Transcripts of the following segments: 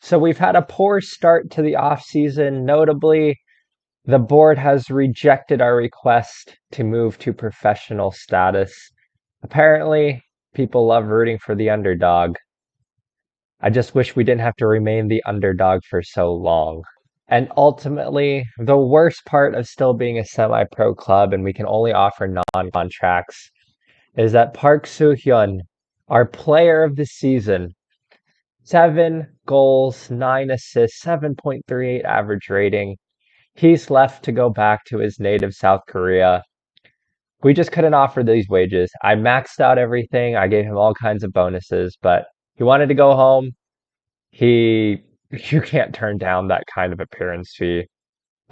So we've had a poor start to the off season. Notably, the board has rejected our request to move to professional status. Apparently, people love rooting for the underdog. I just wish we didn't have to remain the underdog for so long. And ultimately, the worst part of still being a semi-pro club and we can only offer non-contracts is that Park Soo-hyun, our player of the season, 7 goals, 9 assists, 7.38 average rating. He's left to go back to his native South Korea. We just couldn't offer these wages. I maxed out everything. I gave him all kinds of bonuses, but he wanted to go home. He, you can't turn down that kind of appearance fee.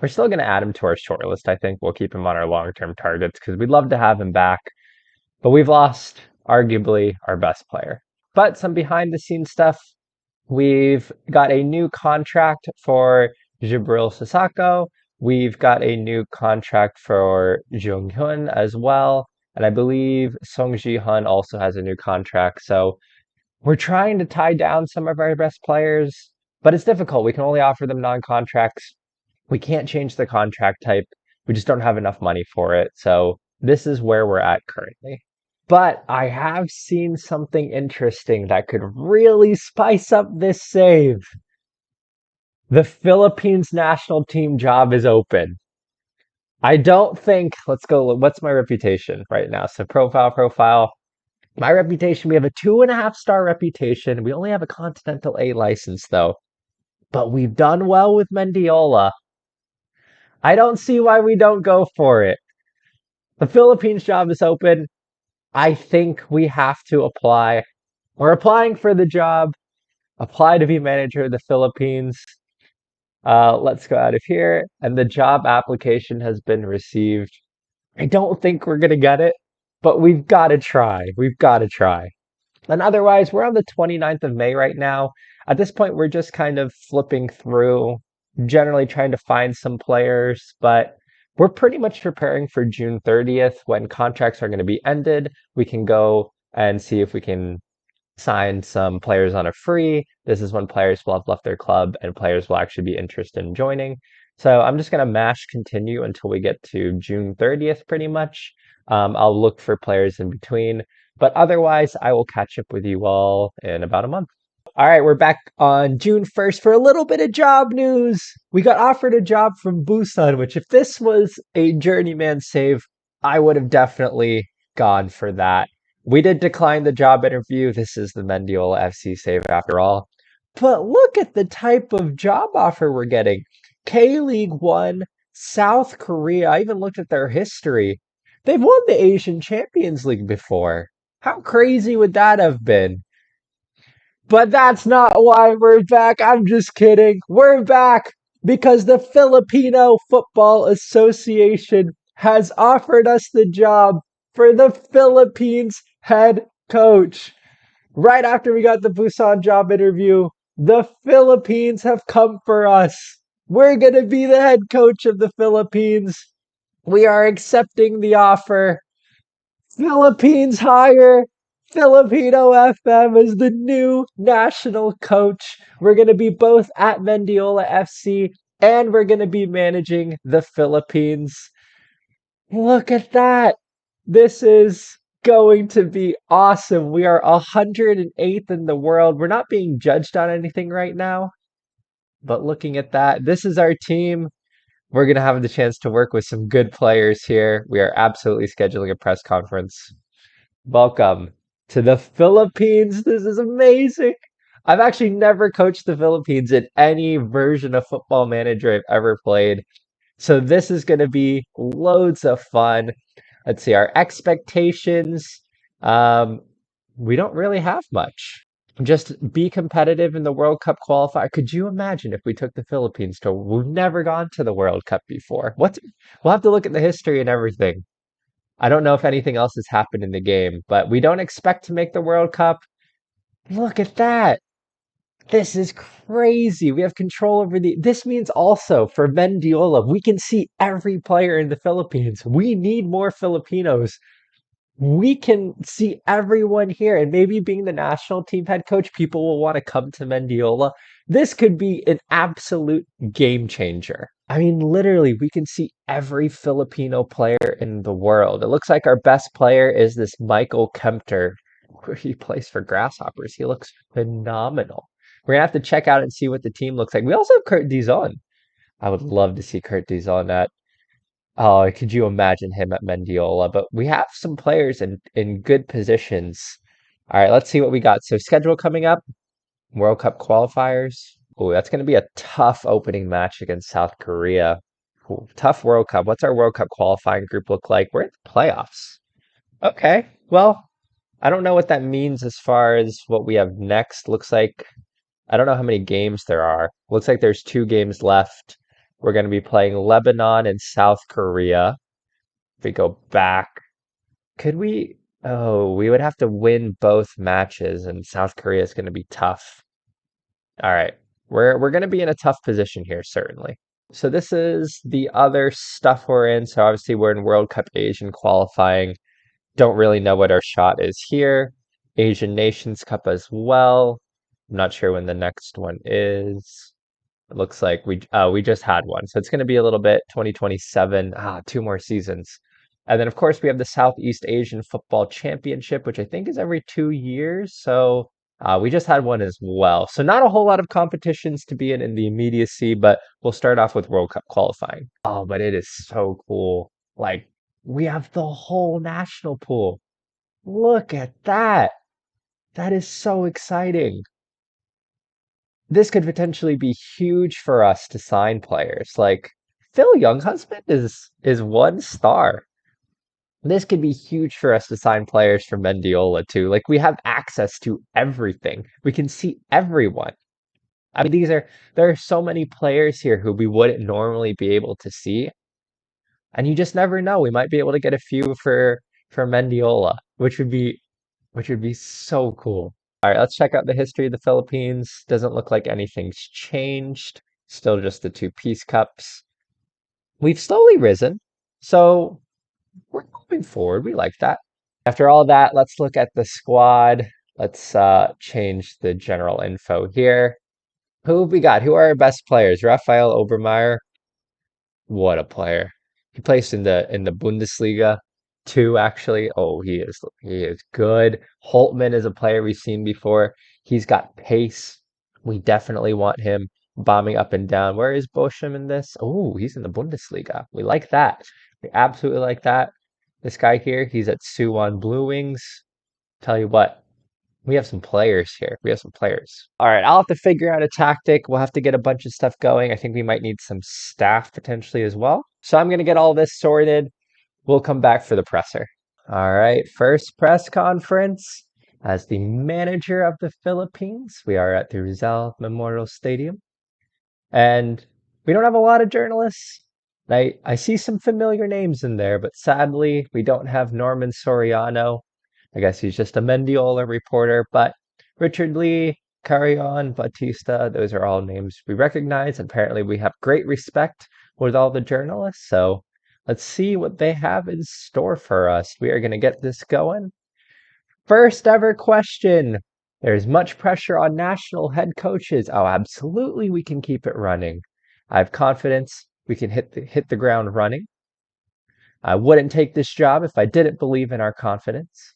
We're still going to add him to our short list. I think we'll keep him on our long-term targets because we'd love to have him back. But we've lost arguably our best player. But some behind the scenes stuff. We've got a new contract for Jibril Sissoko. We've got a new contract for Jung Hyun as well. And I believe Song Ji Hun also has a new contract. So we're trying to tie down some of our best players, but it's difficult. We can only offer them non-contracts. We can't change the contract type. We just don't have enough money for it. So this is where we're at currently. But I have seen something interesting that could really spice up this save. The Philippines national team job is open. I don't think, let's go, what's my reputation right now? So profile. My reputation, we have a 2.5 star reputation. We only have a Continental A license though. But we've done well with Mendiola. I don't see why we don't go for it. The Philippines job is open. I think we have to apply. We're applying for the job. Apply to be manager of the Philippines. Let's go out of here. And the job application has been received. I don't think we're going to get it, but we've got to try. We've got to try. And otherwise, we're on the 29th of May right now. At this point, we're just kind of flipping through, generally trying to find some players, but we're pretty much preparing for June 30th when contracts are going to be ended. We can go and see if we can sign some players on a free. This is when players will have left their club and players will actually be interested in joining. So I'm just going to mash continue until we get to June 30th pretty much. I'll look for players in between, but otherwise I will catch up with you all in about a month. All right, we're back on June 1st for a little bit of job news. We got offered a job from Busan, which if this was a journeyman save, I would have definitely gone for that. We did decline the job interview. This is the Mendiola FC save after all. But look at the type of job offer we're getting. K-League 1, South Korea. I even looked at their history. They've won the Asian Champions League before. How crazy would that have been? But that's not why we're back. I'm just kidding. We're back because the Filipino Football Association has offered us the job for the Philippines head coach. Right after we got the Busan job interview, the Philippines have come for us. We're going to be the head coach of the Philippines. We are accepting the offer. Philippines hire Filipino FM is the new national coach. We're going to be both at Mendiola FC and we're going to be managing the Philippines. Look at that. This is going to be awesome. We are 108th in the world. We're not being judged on anything right now. But looking at that, this is our team. We're going to have the chance to work with some good players here. We are absolutely scheduling a press conference. Welcome to the Philippines. This is amazing. I've actually never coached the Philippines in any version of Football Manager I've ever played. So this is going to be loads of fun. Let's see, our expectations. We don't really have much. Just be competitive in the World Cup qualifier. Could you imagine if we took the Philippines to, we've never gone to the World Cup before. We'll have to look at the history and everything. I don't know if anything else has happened in the game, but we don't expect to make the World Cup. Look at that. This is crazy. We have control over this means also for Mendiola, we can see every player in the Philippines. We need more Filipinos. We can see everyone here, and maybe being the national team head coach, people will want to come to Mendiola. This could be an absolute game changer. I mean, literally, we can see every Filipino player in the world. It looks like our best player is this Michael Kempter, where he plays for Grasshoppers. He looks phenomenal. We're gonna have to check out and see what the team looks like. We also have Kurt Dizon. I would love to see Kurt Dizon at. Oh, could you imagine him at Mendiola? But we have some players in good positions. All right, let's see what we got. So schedule coming up, World Cup qualifiers. Oh, that's going to be a tough opening match against South Korea. Ooh, tough World Cup. What's our World Cup qualifying group look like? We're in the playoffs. Okay, well, I don't know what that means as far as what we have next. Looks like I don't know how many games there are. Looks like there's 2 games left. We're going to be playing Lebanon and South Korea. If we go back, could we? Oh, we would have to win both matches, and South Korea is going to be tough. All right, we're going to be in a tough position here, certainly. So this is the other stuff we're in. So obviously we're in World Cup Asian qualifying. Don't really know what our shot is here. Asian Nations Cup as well. I'm not sure when the next one is. It looks like we just had one, so it's going to be a little bit 2027. 2 more seasons, and then of course we have the Southeast Asian Football Championship, which I think is every 2 years. So we just had one as well. So not a whole lot of competitions to be in the immediacy, but we'll start off with World Cup qualifying. Oh, but it is so cool. Like we have the whole national pool. Look at that. That is so exciting. This could potentially be huge for us to sign players. Like Phil Younghusband is 1 star. This could be huge for us to sign players from Mendiola too. Like we have access to everything. We can see everyone. I mean, there are so many players here who we wouldn't normally be able to see, and you just never know. We might be able to get a few for Mendiola, which would be so cool. All right, let's check out the history of the Philippines. Doesn't look like anything's changed. Still just the 2 peace cups. We've slowly risen, so we're moving forward. We like that. After all that, let's look at the squad. Let's change the general info here. Who have we got? Who are our best players? Rafael Obermeier. What a player. He plays in the Bundesliga too, actually. Oh, he is good. Holtman is a player we've seen before. He's got pace. We definitely want him bombing up and down. Where is Boschem in this? Oh, he's in the Bundesliga. We like that. We absolutely like that. This guy here, he's at Suwon Blue Wings. Tell you what, we have some players here. We have some players. All right, I'll have to figure out a tactic. We'll have to get a bunch of stuff going. I think we might need some staff potentially as well. So I'm going to get all this sorted. We'll come back for the presser. All right, first press conference. As the manager of the Philippines, we are at the Rizal Memorial Stadium. And we don't have a lot of journalists. I see some familiar names in there, but sadly, we don't have Norman Soriano. I guess he's just a Mendiola reporter, but Richard Lee, Carrion, Batista, those are all names we recognize. Apparently, we have great respect with all the journalists, so let's see what they have in store for us. We are going to get this going. First ever question. There's much pressure on national head coaches. Oh, absolutely, we can keep it running. I have confidence we can hit the ground running. I wouldn't take this job if I didn't believe in our confidence.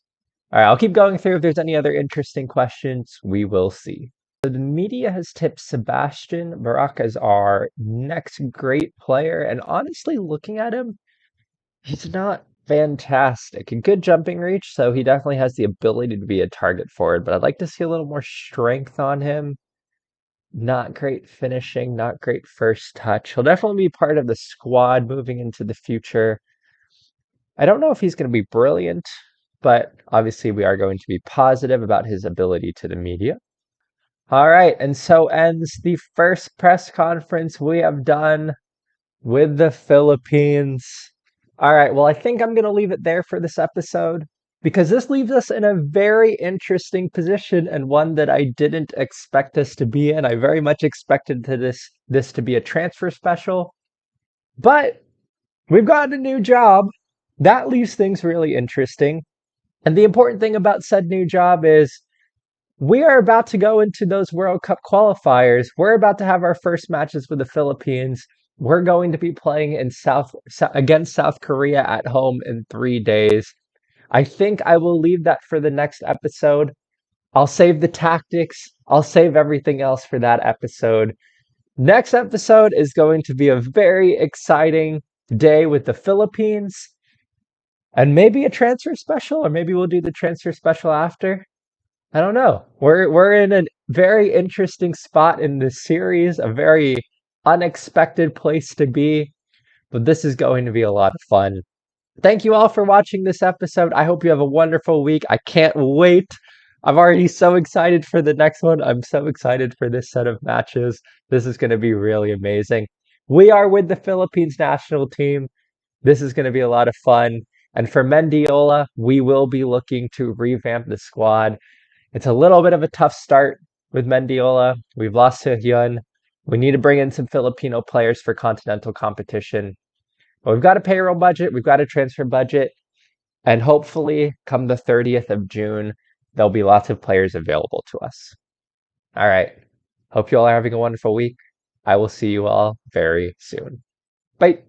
All right, I'll keep going through. If there's any other interesting questions, we will see. So the media has tipped Sebastian Barak as our next great player, and honestly, looking at him, he's not fantastic. A good jumping reach, so he definitely has the ability to be a target forward, but I'd like to see a little more strength on him. Not great finishing, not great first touch. He'll definitely be part of the squad moving into the future. I don't know if he's going to be brilliant, but obviously we are going to be positive about his ability to the media. All right, and so ends the first press conference we have done with the Philippines. All right, well, I think I'm going to leave it there for this episode because this leaves us in a very interesting position and one that I didn't expect us to be in. I very much expected this to be a transfer special, but we've gotten a new job. That leaves things really interesting. And the important thing about said new job is we are about to go into those World Cup qualifiers. We're about to have our first matches with the Philippines. We're going to be playing in against South Korea at home in 3 days. I think I will leave that for the next episode. I'll save the tactics. I'll save everything else for that episode. Next episode is going to be a very exciting day with the Philippines and maybe a transfer special, or maybe we'll do the transfer special after. I don't know. We're in a very interesting spot in this series, a very unexpected place to be, but this is going to be a lot of fun. Thank you all for watching this episode. I hope you have a wonderful week. I can't wait. I'm already so excited for the next one. I'm so excited for this set of matches. This is going to be really amazing. We are with the Philippines national team. This is going to be a lot of fun. And for Mendiola, we will be looking to revamp the squad. It's a little bit of a tough start with Mendiola. We've lost to Hyun. We need to bring in some Filipino players for continental competition. But we've got a payroll budget, we've got a transfer budget, and hopefully, come the 30th of June, there'll be lots of players available to us. All right. Hope you all are having a wonderful week. I will see you all very soon. Bye.